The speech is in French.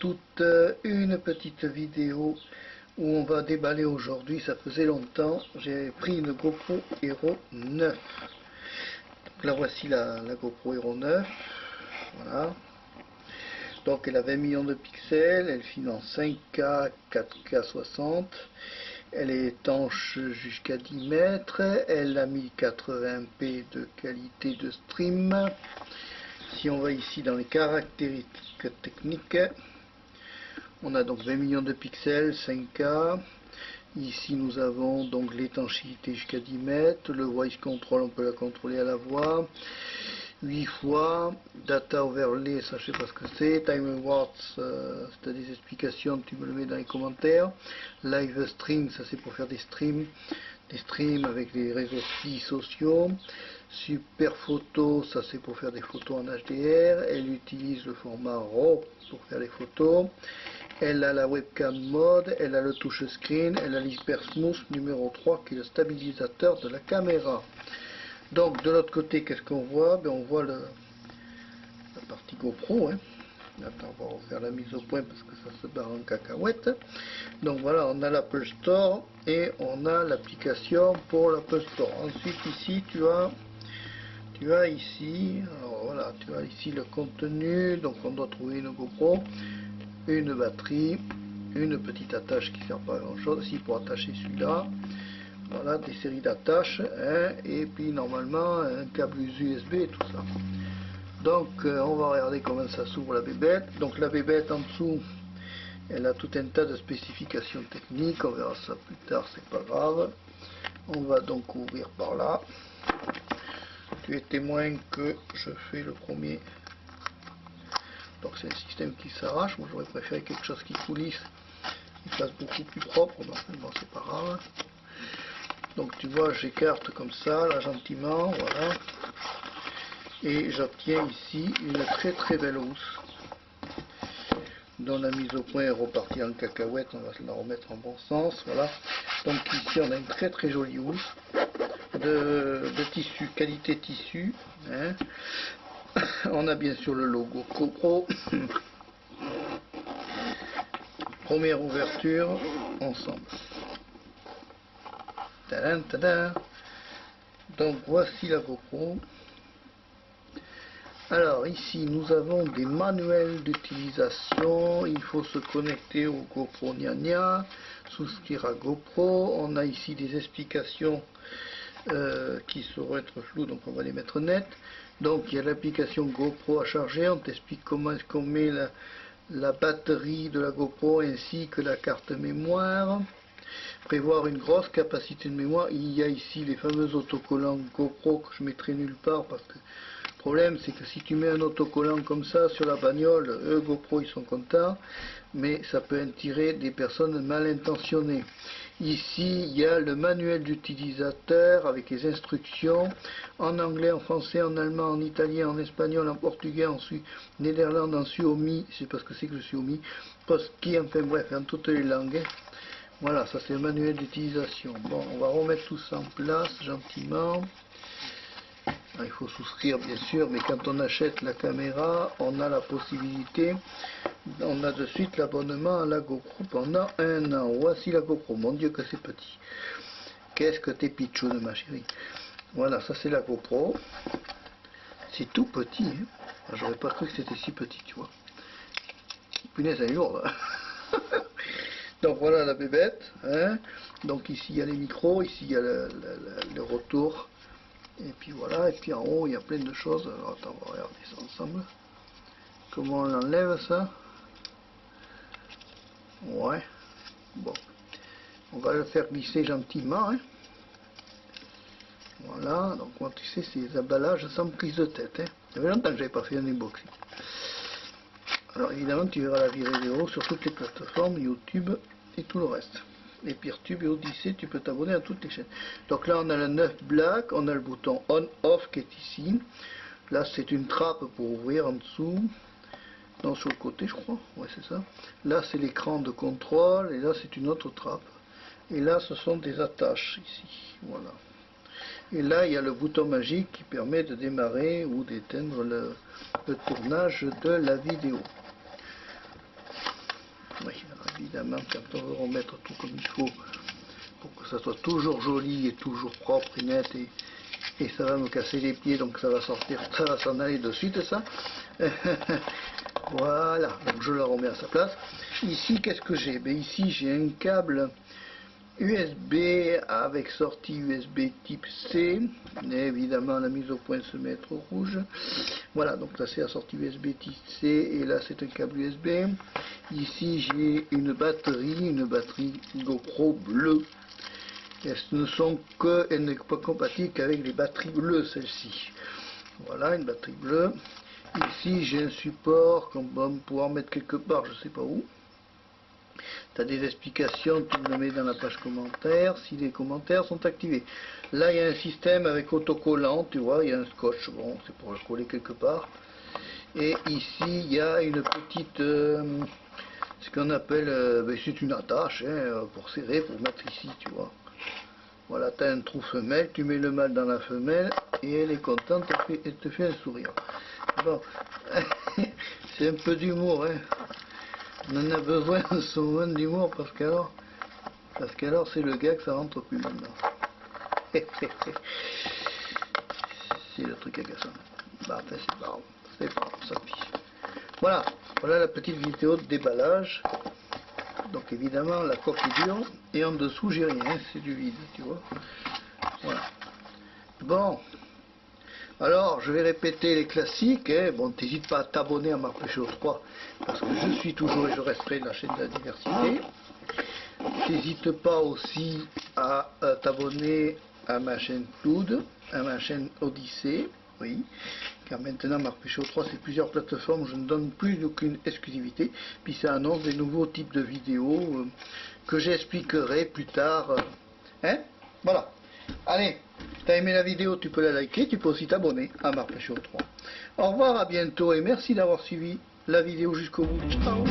toutes, une petite vidéo où on va déballer aujourd'hui. Ça faisait longtemps, j'ai pris une GoPro Hero 9. Donc là voici la GoPro Hero 9, voilà. Donc elle a 20 millions de pixels, elle filme en 5K, 4K 60, elle est étanche jusqu'à 10 mètres, elle a 1080p de qualité de stream. Si on va ici dans les caractéristiques techniques, on a donc 20 millions de pixels, 5K. Ici nous avons donc l'étanchéité jusqu'à 10 mètres, le voice control, on peut la contrôler à la voix, 8 fois, data overlay, ça je sais pas ce que c'est, time awards, si tu as des explications tu me le mets dans les commentaires, live stream, ça c'est pour faire des streams avec les réseaux sociaux, super photo, ça c'est pour faire des photos en HDR, elle utilise le format RAW pour faire les photos, elle a la webcam mode, elle a le touch screen, elle a l'hyper smooth numéro 3 qui est le stabilisateur de la caméra. Donc de l'autre côté, qu'est-ce qu'on voit? On voit la partie GoPro. Attends, on va refaire la mise au point parce que ça se barre en cacahuète. Donc voilà, on a l'Apple Store et on a l'application pour l'Apple Store. Ensuite ici, tu as ici, alors voilà, tu as ici le contenu. Donc on doit trouver une GoPro, une batterie, une petite attache qui sert pas à grand chose ici pour attacher celui-là. Voilà, des séries d'attaches, et puis normalement un câble USB et tout ça. Donc on va regarder comment ça s'ouvre la bébête. Donc la bébête en dessous, elle a tout un tas de spécifications techniques, on verra ça plus tard, c'est pas grave. On va donc ouvrir par là. Tu es témoin que je fais le premier. Donc c'est un système qui s'arrache, moi j'aurais préféré quelque chose qui coulisse, qui fasse beaucoup plus propre, mais bon c'est pas grave. Donc tu vois, j'écarte comme ça, là gentiment, voilà. Et j'obtiens ici une très belle housse, dont la mise au point est repartie en cacahuète, on va la remettre en bon sens, voilà. Donc ici on a une très jolie housse, de tissu, qualité tissu. On a bien sûr le logo GoPro. Première ouverture, ensemble. Tadam, tadam. Donc voici la GoPro. Alors ici nous avons des manuels d'utilisation, il faut se connecter au GoPro Nya, souscrire à GoPro, on a ici des explications qui sauront être floues, donc on va les mettre net. Donc il y a l'application GoPro à charger, on t'explique comment est-ce qu'on met la batterie de la GoPro ainsi que la carte mémoire. Prévoir une grosse capacité de mémoire, il y a ici les fameux autocollants GoPro que je mettrai nulle part parce que le problème c'est que si tu mets un autocollant comme ça sur la bagnole, eux GoPro ils sont contents, mais ça peut attirer des personnes mal intentionnées. Ici il y a le manuel d'utilisateur avec les instructions en anglais, en français, en allemand, en italien, en espagnol, en portugais, en néerlandais, en suomi, je sais pas ce que c'est que le suomi, posky, enfin bref, en toutes les langues. Voilà, ça c'est le manuel d'utilisation. Bon, on va remettre tout ça en place gentiment. Il faut souscrire bien sûr, mais quand on achète la caméra, on a la possibilité, on a de suite l'abonnement à la GoPro pendant 1 an. Voici la GoPro, mon Dieu que c'est petit. Qu'est-ce que t'es pitchoune ma chérie. Voilà, ça c'est la GoPro. C'est tout petit, J'aurais pas cru que c'était si petit, tu vois. Punaise, elle est lourde. Donc voilà la bébête, Donc ici il y a les micros, ici il y a le retour, et puis voilà, et puis en haut il y a plein de choses. Alors attends, on va regarder ça ensemble. Comment on enlève ça? Ouais, bon, on va le faire glisser gentiment, Voilà, donc moi tu sais, ces emballages sans prise de tête, Ça fait longtemps que j'avais pas fait un unboxing. Alors évidemment tu verras la vidéo sur toutes les plateformes, YouTube et tout le reste. Et Peertube et Odyssée, tu peux t'abonner à toutes les chaînes. Donc là on a le 9 Black, on a le bouton on off qui est ici. Là c'est une trappe pour ouvrir en dessous. Non, sur le côté je crois, ouais c'est ça. Là c'est l'écran de contrôle et là c'est une autre trappe. Et là ce sont des attaches ici, voilà. Et là il y a le bouton magique qui permet de démarrer ou d'éteindre le tournage de la vidéo. Oui, alors évidemment, quand on veut remettre tout comme il faut, pour que ça soit toujours joli et toujours propre et net, et ça va me casser les pieds, donc ça va sortir, ça va s'en aller de suite, ça. Voilà, donc je le remets à sa place. Ici, qu'est-ce que j'ai? Ben ici, j'ai un câble USB avec sortie USB type C. Et évidemment, la mise au point se met au rouge. Voilà, donc là c'est la sortie USB type C et là c'est un câble USB. Ici j'ai une batterie GoPro bleue. Elles ne sont que, elle n'est pas compatible qu'avec les batteries bleues, celle-ci. Voilà, une batterie bleue. Ici j'ai un support qu'on va pouvoir mettre quelque part, je sais pas où. Tu as des explications, tu me le mets dans la page commentaires, si les commentaires sont activés. Là, il y a un système avec autocollant, tu vois, il y a un scotch, bon, c'est pour le coller quelque part. Et ici, il y a une petite, ce qu'on appelle, ben, c'est une attache, hein, pour serrer, pour mettre ici, tu vois. Voilà, tu as un trou femelle, tu mets le mâle dans la femelle, et elle est contente, elle te fait un sourire. Bon, c'est un peu d'humour, hein. On en a besoin de ce moment d'humour parce qu'alors c'est le gars que ça rentre plus maintenant. C'est le truc agaçant. Bah, enfin, c'est pas grave, ça pisse. Voilà, voilà la petite vidéo de déballage. Donc évidemment la coque est dure et en dessous j'ai rien, c'est du vide, tu vois. Voilà. Bon. Alors, je vais répéter les classiques. Hein. Bon, n'hésite pas à t'abonner à Marc Pêcheur 3 parce que je suis toujours et je resterai de la chaîne de la diversité. N'hésite pas aussi à t'abonner à ma chaîne Cloud, à ma chaîne Odyssée. Oui, car maintenant Marc Pêcheur 3 c'est plusieurs plateformes, je ne donne plus aucune exclusivité. Puis ça annonce des nouveaux types de vidéos que j'expliquerai plus tard. Hein? Voilà. Allez, t'as aimé la vidéo, tu peux la liker, tu peux aussi t'abonner à Marc Pêcheur 3. Au revoir, à bientôt et merci d'avoir suivi la vidéo jusqu'au bout. Ciao.